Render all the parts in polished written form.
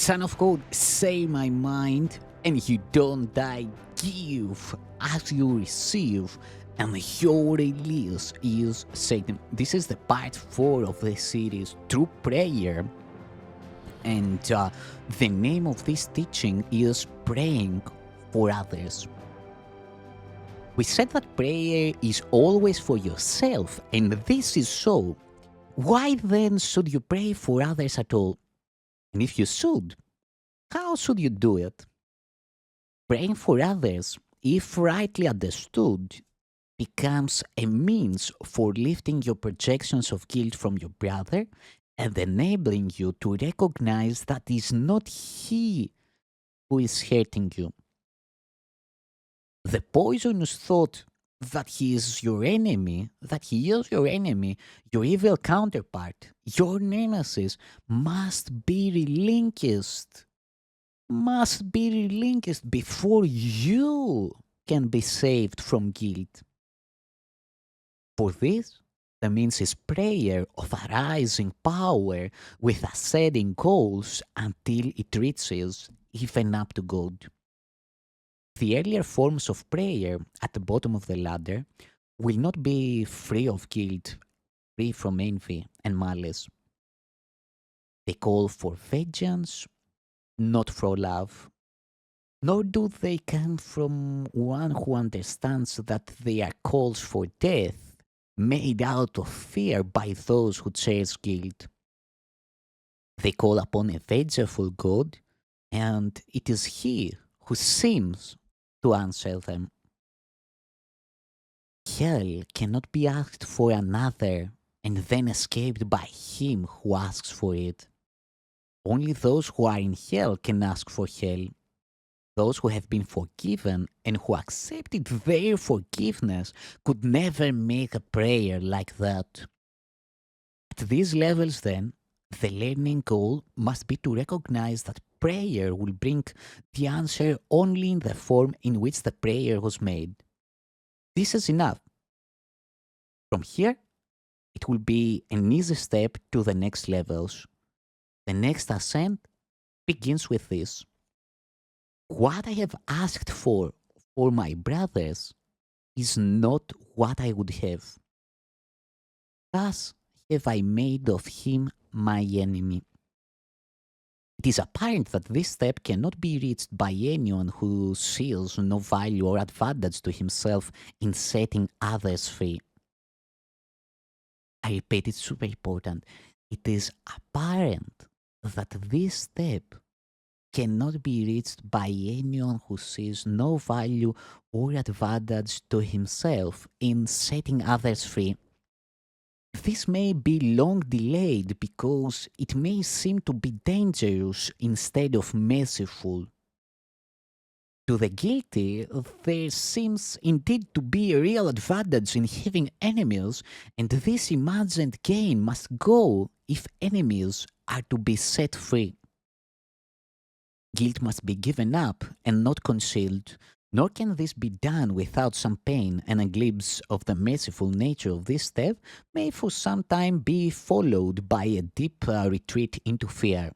Son of God, say my mind, and you don't die. Give as you receive, and your release is Satan. This is the part 4 of this series, True Prayer. And the name of this teaching is Praying for Others. We said that prayer is always for yourself, and this is so. Why then should you pray for others at all? And if you should, how should you do it? Praying for others, if rightly understood, becomes a means for lifting your projections of guilt from your brother and enabling you to recognize that it is not he who is hurting you. The poisonous thought that he is your enemy, your evil counterpart, your nemesis, must be relinquished before you can be saved from guilt. For this, the means is prayer of arising power with ascending goals until it reaches even up to God. The earlier forms of prayer at the bottom of the ladder will not be free of guilt, free from envy and malice. They call for vengeance, not for love. Nor do they come from one who understands that they are calls for death, made out of fear by those who cherish guilt. They call upon a vengeful God, and it is He who seems to answer them. Hell cannot be asked for another and then escaped by him who asks for it. Only those who are in hell can ask for hell. Those who have been forgiven and who accepted their forgiveness could never make a prayer like that. At these levels, then, the learning goal must be to recognize that prayer will bring the answer only in the form in which the prayer was made. This is enough. From here, it will be an easy step to the next levels. The next ascent begins with this. What I have asked for my brothers is not what I would have. Thus have I made of him my enemy. It is apparent that this step cannot be reached by anyone who sees no value or advantage to himself in setting others free. I repeat, it's super important. It is apparent that this step cannot be reached by anyone who sees no value or advantage to himself in setting others free. This may be long delayed because it may seem to be dangerous instead of merciful. To the guilty, there seems indeed to be a real advantage in having enemies, and this imagined gain must go if enemies are to be set free. Guilt must be given up and not concealed, nor can this be done without some pain, and a glimpse of the merciful nature of this step may for some time be followed by a deep retreat into fear.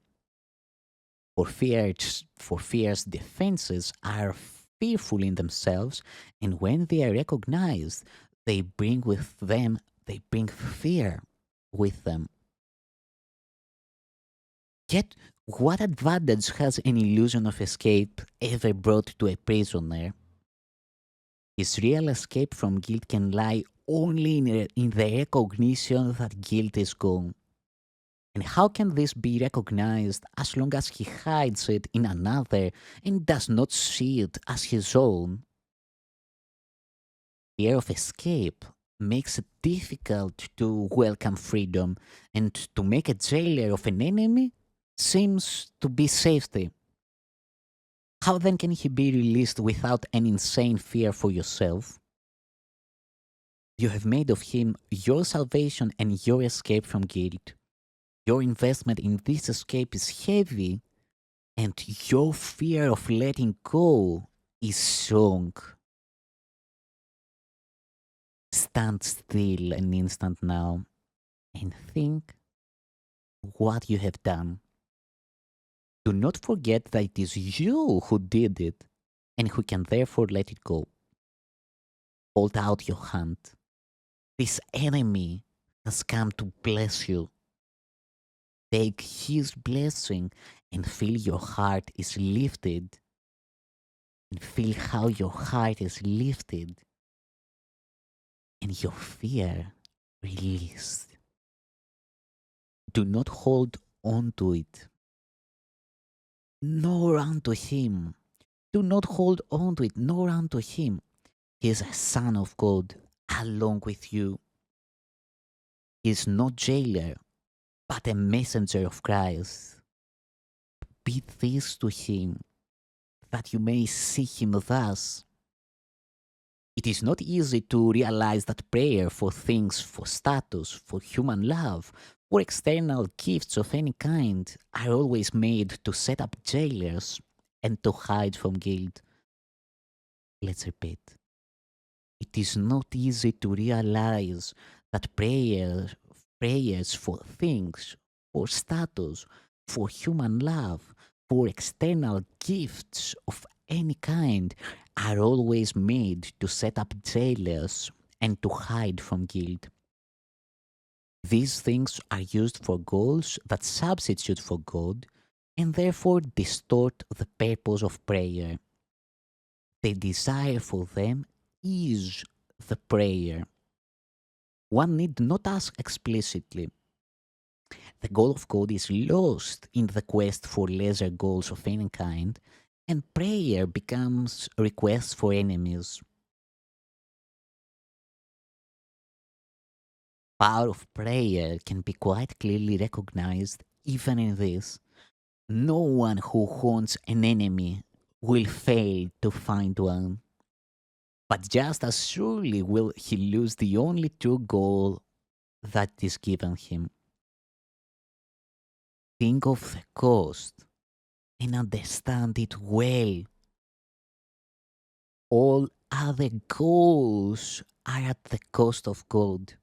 For fear's defenses are fearful in themselves, and when they are recognized, they bring fear with them. Yet, what advantage has an illusion of escape ever brought to a prisoner? His real escape from guilt can lie only in the recognition that guilt is gone. And how can this be recognized as long as he hides it in another and does not see it as his own? Fear of escape makes it difficult to welcome freedom, and to make a jailer of an enemy seems to be safety. How then can he be released without an insane fear for yourself? You have made of him your salvation and your escape from guilt. Your investment in this escape is heavy, and your fear of letting go is strong. Stand still an instant now and think what you have done. Do not forget that it is you who did it and who can therefore let it go. Hold out your hand. This enemy has come to bless you. Take his blessing and feel your heart is lifted. And feel how your heart is lifted and your fear released. Do not hold on to it, nor unto him. Do not hold on to it, nor unto him. He is a son of God along with you. He is not jailer, but a messenger of Christ. Be this to him, that you may see him thus. It is not easy to realize that prayer for things, for status, for human love, for external gifts of any kind are always made to set up jailers and to hide from guilt. Let's repeat. It is not easy to realize that prayers for things, for status, for human love, for external gifts of any kind are always made to set up jailers and to hide from guilt. These things are used for goals that substitute for God and therefore distort the purpose of prayer. The desire for them is the prayer. One need not ask explicitly. The goal of God is lost in the quest for lesser goals of any kind, and prayer becomes a request for enemies. Power of prayer can be quite clearly recognized even in this. No one who wants an enemy will fail to find one. But just as surely will he lose the only true goal that is given him. Think of the cost and understand it well. All other goals are at the cost of God.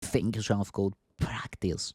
Think, Son of God, practice.